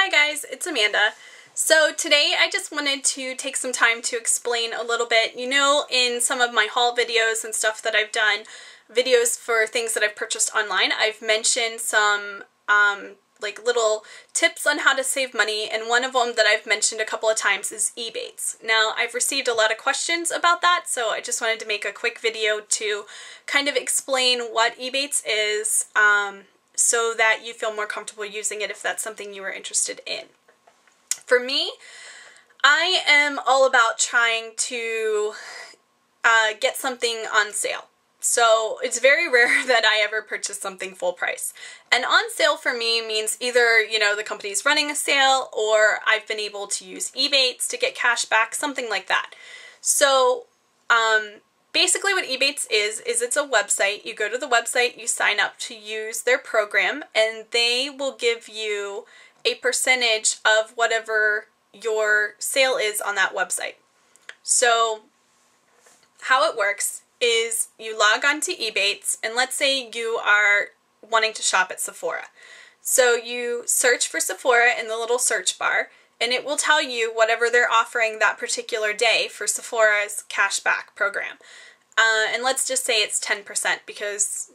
Hi guys, it's Amanda. So today I just wanted to take some time to explain a little bit. You know, in some of my haul videos and stuff that I've done, videos for things that I've purchased online, I've mentioned some like little tips on how to save money, and one of them that I've mentioned a couple of times is Ebates. Now, I've received a lot of questions about that, so I just wanted to make a quick video to kind of explain what Ebates is, so that you feel more comfortable using it if that's something you are interested in. For me, I am all about trying to get something on sale. So it's very rare that I ever purchase something full price. And on sale for me means either, you know, the company's running a sale, or I've been able to use Ebates to get cash back, something like that. So basically what Ebates is it's a website. You go to the website, you sign up to use their program, and they will give you a percentage of whatever your sale is on that website. So how it works is you log on to Ebates, and let's say you are wanting to shop at Sephora. So you search for Sephora in the little search bar, and it will tell you whatever they're offering that particular day for Sephora's cashback program. And let's just say it's 10%, because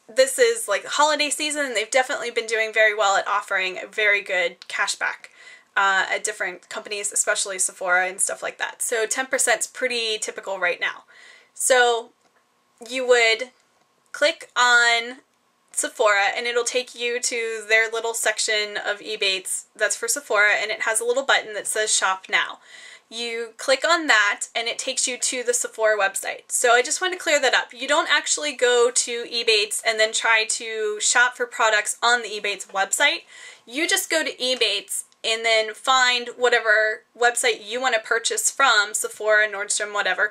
this is like holiday season and they've definitely been doing very well at offering a very good cashback at different companies, especially Sephora and stuff like that. So 10% is pretty typical right now. So you would click on Sephora and it'll take you to their little section of Ebates that's for Sephora, and it has a little button that says Shop Now. You click on that and it takes you to the Sephora website. So I just want to clear that up. You don't actually go to Ebates and then try to shop for products on the Ebates website. You just go to Ebates and then find whatever website you want to purchase from, Sephora, Nordstrom, whatever.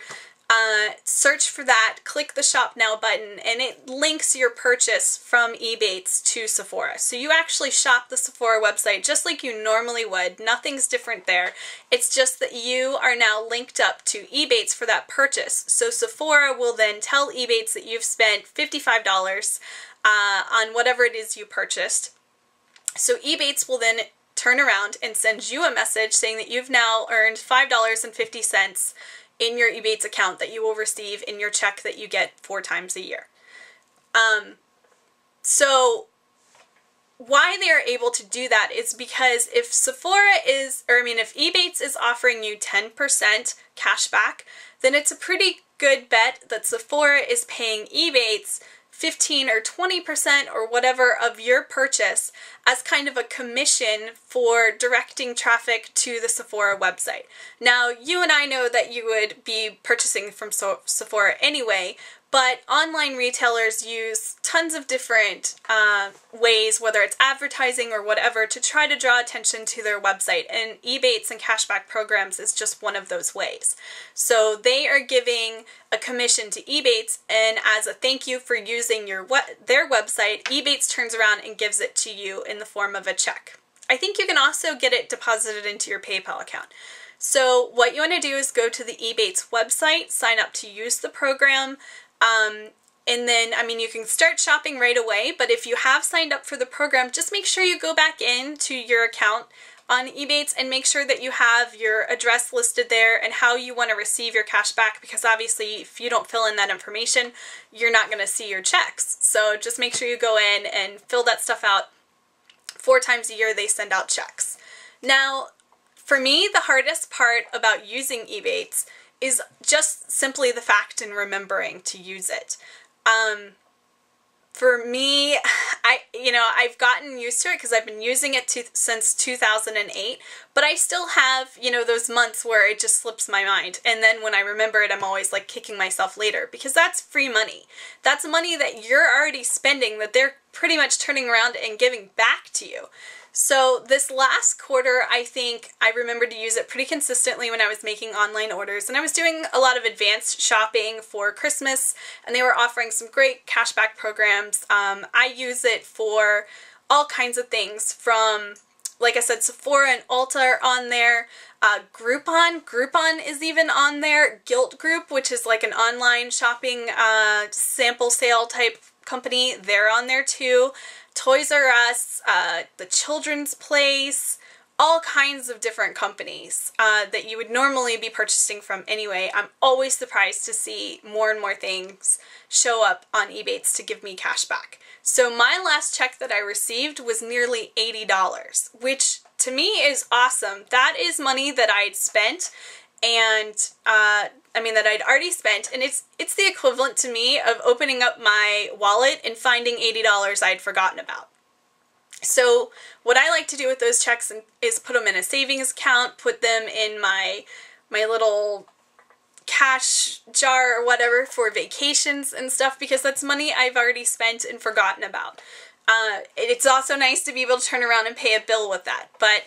Search for that, click the Shop Now button, and it links your purchase from Ebates to Sephora. So you actually shop the Sephora website just like you normally would. Nothing's different there. It's just that you are now linked up to Ebates for that purchase. So Sephora will then tell Ebates that you've spent $55 on whatever it is you purchased. So Ebates will then turn around and send you a message saying that you've now earned $5.50 in your Ebates account that you will receive in your check that you get 4 times a year. So why they are able to do that is because if if Ebates is offering you 10% cash back, then it's a pretty good bet that Sephora is paying Ebates 15 or 20% or whatever of your purchase as kind of a commission for directing traffic to the Sephora website. Now, you and I know that you would be purchasing from Sephora anyway, but online retailers use tons of different ways, whether it's advertising or whatever, to try to draw attention to their website, and Ebates and cashback programs is just one of those ways. So they are giving a commission to Ebates, and as a thank you for using their website, Ebates turns around and gives it to you in the form of a check. I think you can also get it deposited into your PayPal account. So what you want to do is go to the Ebates website, sign up to use the program, and then, you can start shopping right away, but if you have signed up for the program, just make sure you go back into your account on Ebates and make sure that you have your address listed there and how you want to receive your cash back, because obviously if you don't fill in that information, you're not going to see your checks. So just make sure you go in and fill that stuff out. 4 times a year they send out checks. Now, for me, the hardest part about using Ebates is just simply the fact in remembering to use it. For me, I've gotten used to it because I've been using it since 2008, but I still have, those months where it just slips my mind. And then when I remember it, I'm always like kicking myself later, because that's free money. That's money that you're already spending that they're pretty much turning around and giving back to you. So this last quarter, I think I remembered to use it pretty consistently when I was making online orders, and I was doing a lot of advanced shopping for Christmas, and they were offering some great cashback programs. I use it for all kinds of things, from, like I said, Sephora and Ulta are on there. Groupon is even on there. Gilt Group, which is like an online shopping sample sale type company, they're on there too. Toys R Us, The Children's Place, all kinds of different companies that you would normally be purchasing from anyway. I'm always surprised to see more and more things show up on Ebates to give me cash back. So my last check that I received was nearly $80, which to me is awesome. That is money that I'd spent, and that I'd already spent, and it's the equivalent to me of opening up my wallet and finding $80 I'd forgotten about. So what I like to do with those checks is put them in a savings account, put them in my little cash jar or whatever for vacations and stuff, because that's money I've already spent and forgotten about. It's also nice to be able to turn around and pay a bill with that, but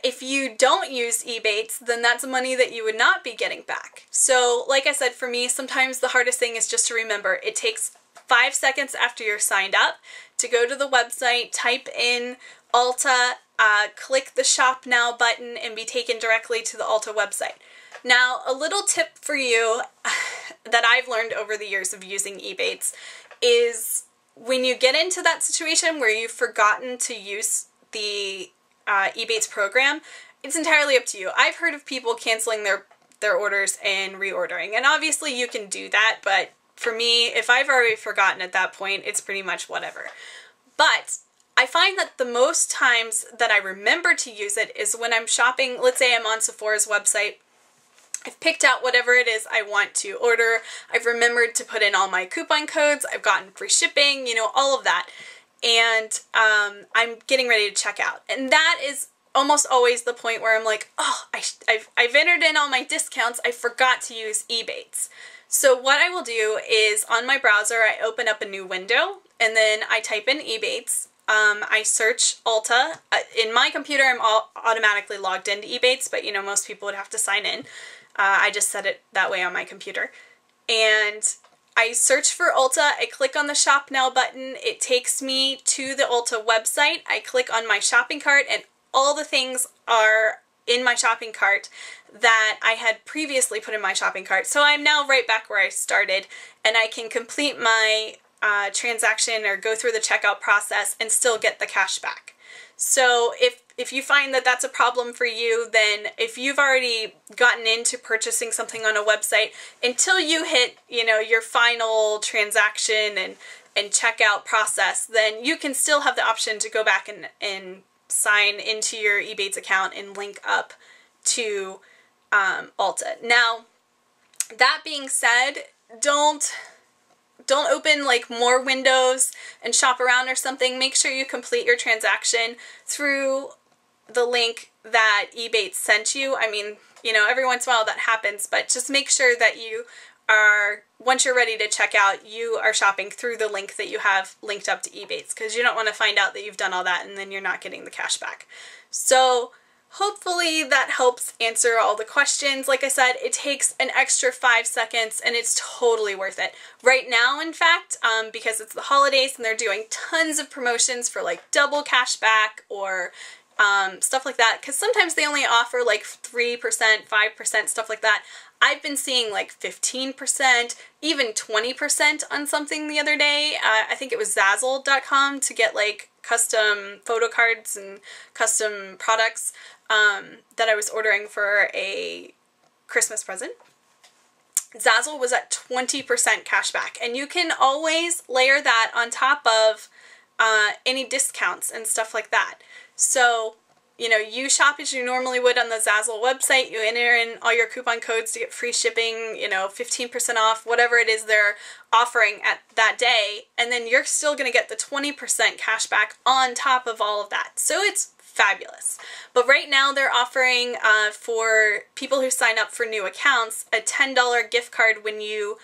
if you don't use Ebates, then that's money that you would not be getting back. So like I said, for me, sometimes the hardest thing is just to remember. It takes 5 seconds after you're signed up to go to the website, type in Ulta, click the Shop Now button, and be taken directly to the Ulta website. Now, a little tip for you that I've learned over the years of using Ebates is when you get into that situation where you've forgotten to use the Ebates program, it's entirely up to you. I've heard of people canceling their orders and reordering, and obviously you can do that, but for me, if I've already forgotten at that point, it's pretty much whatever. But I find that the most times that I remember to use it is when I'm shopping. Let's say I'm on Sephora's website. I've picked out whatever it is I want to order. I've remembered to put in all my coupon codes. I've gotten free shipping, you know, all of that. And I'm getting ready to check out. And that is almost always the point where I'm like, oh, I've entered in all my discounts. I forgot to use Ebates. So what I will do is on my browser, I open up a new window and then I type in Ebates. I search Ulta. In my computer, I'm automatically logged into Ebates, but you know, most people would have to sign in. I just set it that way on my computer. And I search for Ulta, I click on the Shop Now button, it takes me to the Ulta website, I click on my shopping cart, and all the things are in my shopping cart that I had previously put in my shopping cart. So I'm now right back where I started, and I can complete my transaction or go through the checkout process and still get the cash back. So if you find that that's a problem for you, then if you've already gotten into purchasing something on a website, until you hit, you know, your final transaction and checkout process, then you can still have the option to go back and sign into your Ebates account and link up to Ulta. Now, that being said, don't open like more windows and shop around or something. Make sure you complete your transaction through the link that Ebates sent you. I mean, you know, every once in a while that happens, but just make sure that you are, once you're ready to check out, you are shopping through the link that you have linked up to Ebates, because you don't want to find out that you've done all that and then you're not getting the cash back. So hopefully that helps answer all the questions. Like I said, it takes an extra 5 seconds and it's totally worth it. Right now, in fact, because it's the holidays and they're doing tons of promotions for like double cash back or stuff like that, because sometimes they only offer like 3%, 5%, stuff like that. I've been seeing like 15%, even 20% on something the other day. I think it was Zazzle.com to get like custom photo cards and custom products that I was ordering for a Christmas present. Zazzle was at 20% cashback, and you can always layer that on top of any discounts and stuff like that. So, you know, you shop as you normally would on the Zazzle website, you enter in all your coupon codes to get free shipping, you know, 15% off, whatever it is they're offering at that day, and then you're still going to get the 20% cash back on top of all of that. So it's fabulous. But right now they're offering for people who sign up for new accounts a $10 gift card when you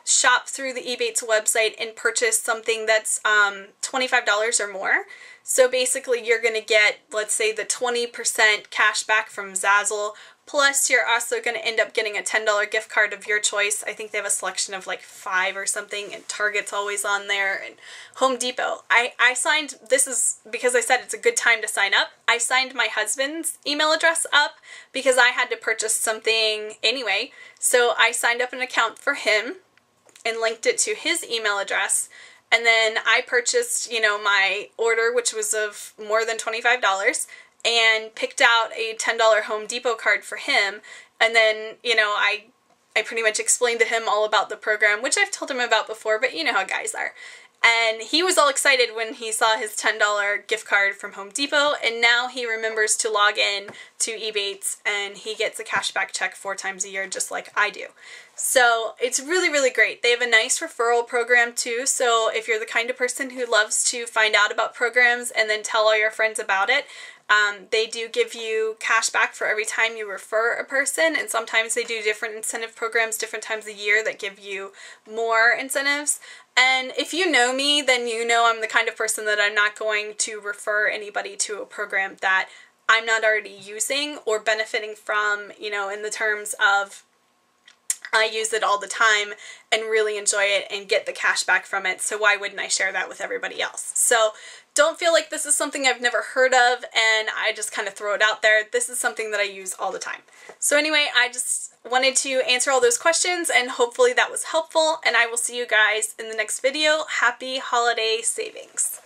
shop through the Ebates website and purchase something that's $25 or more. So basically you're going to get, let's say, the 20% cash back from Zazzle, plus you're also going to end up getting a $10 gift card of your choice. I think they have a selection of like 5 or something, and Target's always on there, and Home Depot. I signed, this is because I said it's a good time to sign up, I signed my husband's email address up because I had to purchase something anyway. So I signed up an account for him and linked it to his email address, And then I purchased, you know, my order, which was of more than $25, and picked out a $10 Home Depot card for him. And then, you know, I pretty much explained to him all about the program, which I've told him about before, but you know how guys are. And he was all excited when he saw his $10 gift card from Home Depot, and now he remembers to log in to Ebates and he gets a cashback check 4 times a year just like I do. So it's really, really great. They have a nice referral program too, so if you're the kind of person who loves to find out about programs and then tell all your friends about it, they do give you cash back for every time you refer a person, and sometimes they do different incentive programs different times a year that give you more incentives. And if you know me, then you know I'm the kind of person that I'm not going to refer anybody to a program that I'm not already using or benefiting from, you know, in the terms of I use it all the time and really enjoy it and get the cash back from it, so why wouldn't I share that with everybody else? So don't feel like this is something I've never heard of and I just kind of throw it out there. This is something that I use all the time. So anyway, I just wanted to answer all those questions and hopefully that was helpful, and I will see you guys in the next video. Happy holiday savings!